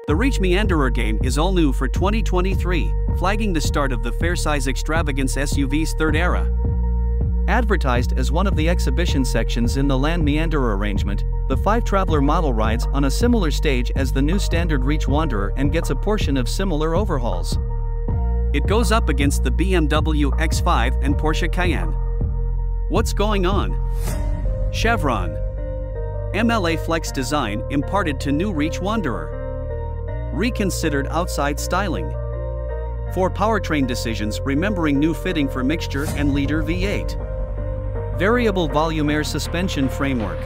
The Reach Meanderer game is all new for 2023, flagging the start of the fair-size extravagance SUV's third era. Advertised as one of the exhibition sections in the Land Meanderer arrangement, the 5-Traveler model rides on a similar stage as the new standard Reach Wanderer and gets a portion of similar overhauls. It goes up against the BMW X5 and Porsche Cayenne. What's going on? Chevron MLA Flex design imparted to new Reach Wanderer. Reconsidered outside styling. 4 powertrain decisions remembering new fitting for mixture and liter V8. Variable volume air suspension framework.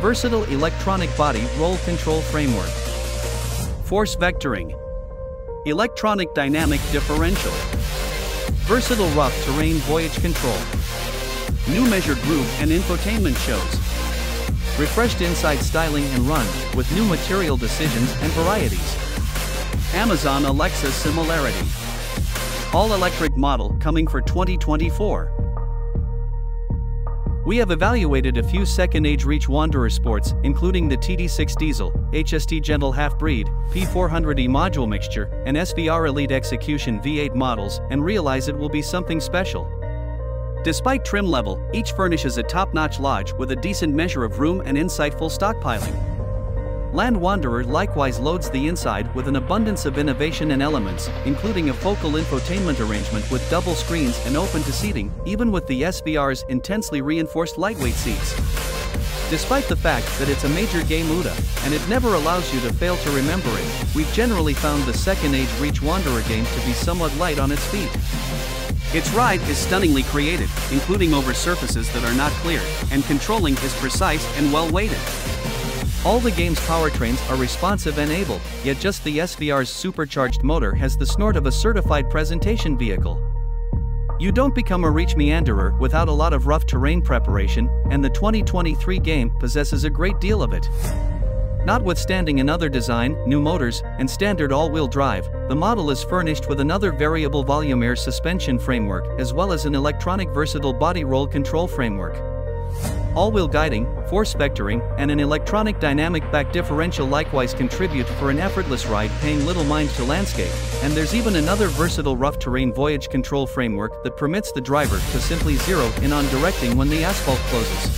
Versatile electronic body roll control framework. Force vectoring. Electronic dynamic differential. Versatile rough terrain voyage control. New measured groove and infotainment shows. Refreshed inside styling and run, with new material decisions and varieties. Amazon Alexa similarity. All-electric model coming for 2024. We have evaluated a few second-age Reach Wanderer sports, including the TD6 Diesel, HST Gentle Half-Breed, P400e Module Mixture, and SVR Elite Execution V8 models, and realize it will be something special. Despite trim level, each furnishes a top-notch lodge with a decent measure of room and insightful stockpiling. Land Wanderer likewise loads the inside with an abundance of innovation and elements, including a focal infotainment arrangement with double screens and open to seating, even with the SVR's intensely reinforced lightweight seats. Despite the fact that it's a major game OODA, and it never allows you to fail to remember it, we've generally found the second-age Reach Wanderer game to be somewhat light on its feet. Its ride is stunningly creative, including over surfaces that are not clear, and controlling is precise and well-weighted. All the game's powertrains are responsive and able, yet just the SVR's supercharged motor has the snort of a certified presentation vehicle. You don't become a Reach Meanderer without a lot of rough terrain preparation, and the 2023 game possesses a great deal of it. Notwithstanding another design, new motors, and standard all-wheel drive, the model is furnished with another variable volume air suspension framework as well as an electronic versatile body roll control framework. All-wheel guiding, force vectoring, and an electronic dynamic back differential likewise contribute for an effortless ride paying little mind to landscape, and there's even another versatile rough terrain voyage control framework that permits the driver to simply zero in on directing when the asphalt closes.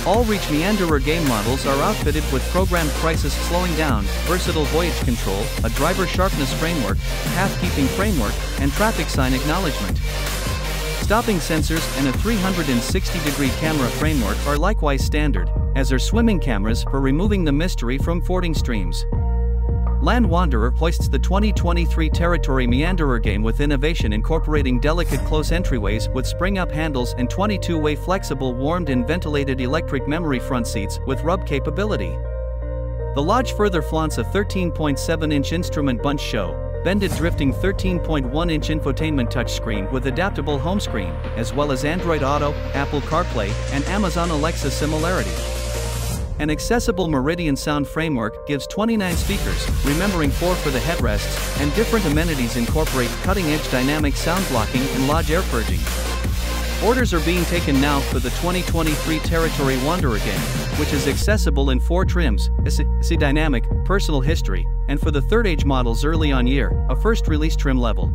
All Reach Meanderer game models are outfitted with programmed crisis slowing down, versatile voyage control, a driver sharpness framework, path-keeping framework, and traffic sign acknowledgement. Stopping sensors and a 360-degree camera framework are likewise standard, as are swimming cameras for removing the mystery from fording streams. Land Wanderer hoists the 2023 Territory Meanderer game with innovation incorporating delicate close entryways with spring-up handles and 22-way flexible warmed and ventilated electric memory front seats with rub capability. The lodge further flaunts a 13.7-inch instrument bunch show, bended drifting 13.1-inch infotainment touchscreen with adaptable home screen, as well as Android Auto, Apple CarPlay, and Amazon Alexa similarity. An accessible Meridian sound framework gives 29 speakers, remembering 4 for the headrests, and different amenities incorporate cutting-edge dynamic sound blocking and lodge air purging. Orders are being taken now for the 2023 Territory Wanderer game, which is accessible in 4 trims, SE Dynamic, Personal History, and for the third-age models early on year, a first-release trim level.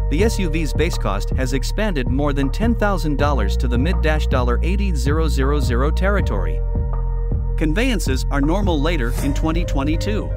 The SUV's base cost has expanded more than $10,000 to the mid-$80,000 territory. Conveyances are normal later in 2022.